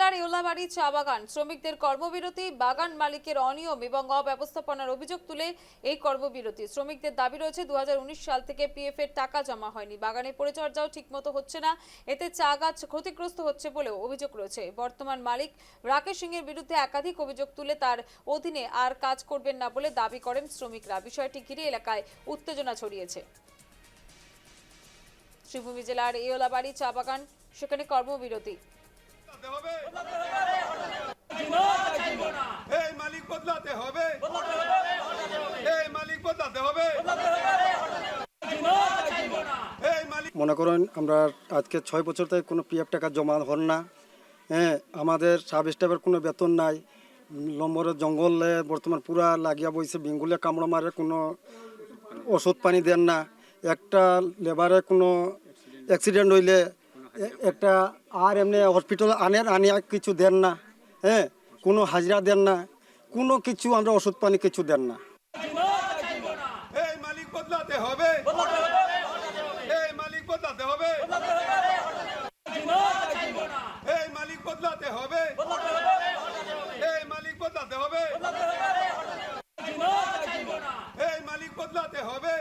জেলার ইউলাবাড়ি চা বাগান শ্রমিকদের কর্মবিরতি, বাগান মালিকের অনিয়ম এবং অব্যবস্থাপনার অভিযোগ তুলে এই কর্মবিরতি। শ্রমিকদের দাবি রয়েছে 2019 সাল থেকে পিএফ এর টাকা জমা হয়নি, বাগানের পরিচর্যাও ঠিকমতো হচ্ছে না, এতে চা গাছ ক্ষতিগ্রস্ত হচ্ছে বলেও অভিযোগ রয়েছে। বর্তমান মালিক রাকেশ সিং এর বিরুদ্ধে একাধিক অভিযোগ তুলে তার অধীনে আর কাজ করবেন না বলে দাবি করেন শ্রমিকরা। বিষয়টি ঘিরে এলাকায় উত্তেজনা ছড়িয়েছে। শ্রীভূমি জেলার ইউলাবাড়ি চা বাগান, সেখানে কর্মবিরতি। মনে করেন আমরা আজকে 6 বছর থেকে কোনো পিএফ টাকা জমা হন না। আমাদের সাব স্টাফের কোনো বেতন নাই। নম্বরের জঙ্গলে বর্তমান পুরা লাগিয়া বইছে, বিঙ্গুলে কামড়া মারে, কোনো ওষুধ পানি দেন না। একটা লেবারে কোনো অ্যাক্সিডেন্ট হইলে একটা আর এমনি হসপিটাল আনিয়া কিছু দেন না। কোনো হাজিরা দেন না, কোনো কিছু আমরা ওষুধ পানি কিছু দেন না। মালিক বদলাতে হবে, মালিক বদলাতে হবে, মালিক বদলাতে হবে, মালিক বদলাতে হবে, মালিক বদলাতে হবে।